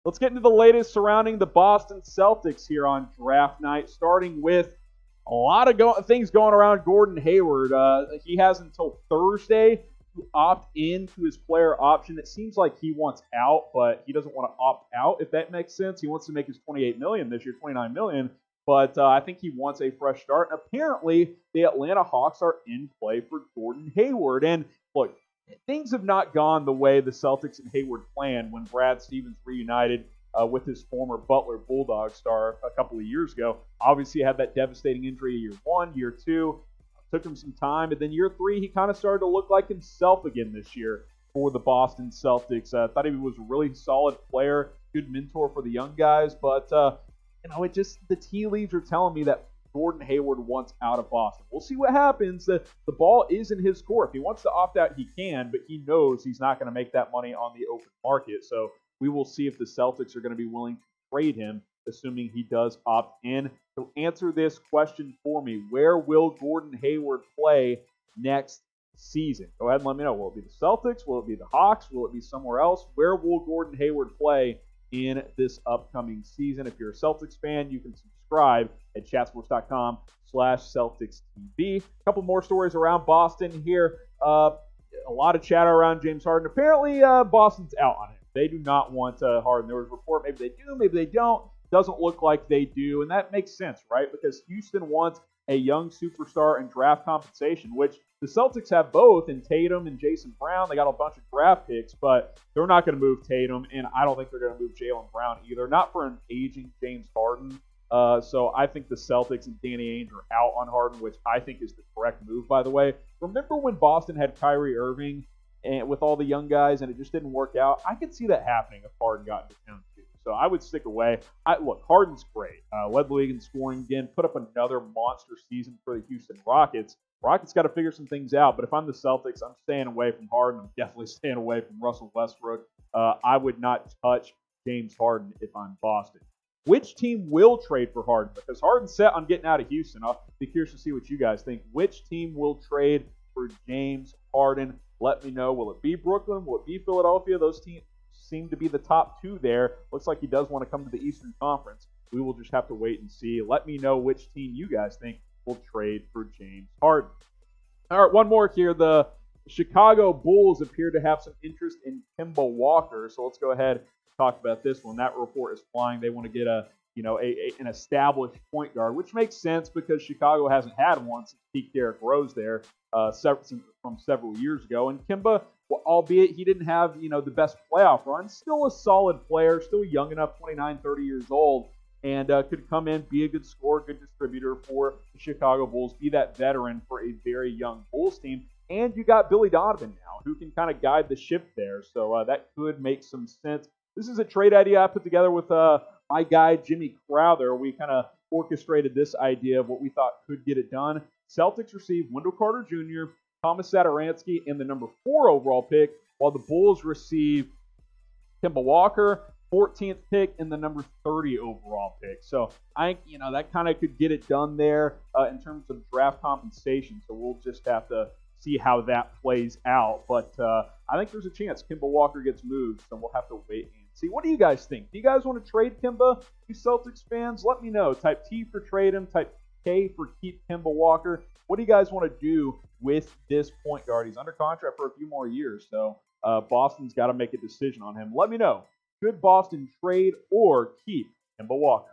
Let's get into the latest surrounding the Boston Celtics here on draft night, starting with a lot of things going around Gordon Hayward. He has until Thursday to opt into his player option. It seems like he wants out, but he doesn't want to opt out, if that makes sense. He wants to make his $28 million this year, $29 million. But I think he wants a fresh start. And apparently, the Atlanta Hawks are in play for Gordon Hayward. And look, things have not gone the way the Celtics and Hayward planned when Brad Stevens reunited with his former Butler Bulldog star a couple of years ago. Obviously, he had that devastating injury year one, year two. Took him some time. And then year three, he kind of started to look like himself again this year for the Boston Celtics. Thought he was a really solid player, good mentor for the young guys. But, the tea leaves are telling me that Gordon Hayward wants out of Boston. We'll see what happens. The ball is in his court. If he wants to opt out, he can, but he knows he's not going to make that money on the open market. So we will see if the Celtics are going to be willing to trade him, assuming he does opt in. So answer this question for me. Where will Gordon Hayward play next season? Go ahead and let me know. Will it be the Celtics? Will it be the Hawks? Will it be somewhere else? Where will Gordon Hayward play in this upcoming season? If you're a Celtics fan, you can subscribe at chatsports.com/CelticsTV. A couple more stories around Boston here. A lot of chatter around James Harden. Apparently, Boston's out on him. They do not want Harden. There was a report, maybe they do, maybe they don't. Doesn't look like they do, and that makes sense, right? Because Houston wants a young superstar and draft compensation, which the Celtics have both in Tatum and Jayson Brown. They got a bunch of draft picks, but they're not going to move Tatum, and I don't think they're going to move Jaylen Brown either, not for an aging James Harden. So I think the Celtics and Danny Ainge are out on Harden, which I think is the correct move, by the way. Remember when Boston had Kyrie Irving and with all the young guys, and it just didn't work out? I could see that happening if Harden got into town too. So I would stick away. Look, Harden's great. Led the league in scoring again. Put up another monster season for the Houston Rockets. Rockets got to figure some things out. But if I'm the Celtics, I'm staying away from Harden. I'm definitely staying away from Russell Westbrook. I would not touch James Harden if I'm Boston. Which team will trade for Harden? Because Harden's set on getting out of Houston. I'll be curious to see what you guys think. Which team will trade for James Harden? Let me know. Will it be Brooklyn? Will it be Philadelphia? Those teams seem to be the top two there. Looks like he does want to come to the Eastern Conference. We will just have to wait and see. Let me know which team you guys think will trade for James Harden. All right, one more here. The Chicago Bulls appear to have some interest in Kemba Walker. So let's go ahead and talk about this one. That report is flying. They want to get an established point guard, which makes sense because Chicago hasn't had one since peak Derrick Rose there from several years ago. And Kemba, albeit he didn't have the best playoff run, still a solid player, still young enough, 29, 30 years old, and could come in, be a good scorer, good distributor for the Chicago Bulls, be that veteran for a very young Bulls team. And you got Billy Donovan now, who can kind of guide the ship there. So that could make some sense. This is a trade idea I put together with my guy, Jimmy Crowther. We kind of orchestrated this idea of what we thought could get it done. Celtics receive Wendell Carter Jr., Thomas Satoransky, and the number 4 overall pick, while the Bulls receive Kemba Walker, 14th pick, and the number 30 overall pick. So I think, that kind of could get it done there in terms of draft compensation. So we'll just have to see how that plays out. But I think there's a chance Kemba Walker gets moved, so we'll have to wait and see. What do you guys think? Do you guys want to trade Kemba? You Celtics fans, let me know. Type T for trade him. Type K for keep Kemba Walker. What do you guys want to do with this point guard? He's under contract for a few more years, so Boston's got to make a decision on him. Let me know. Should Boston trade or keep Kemba Walker?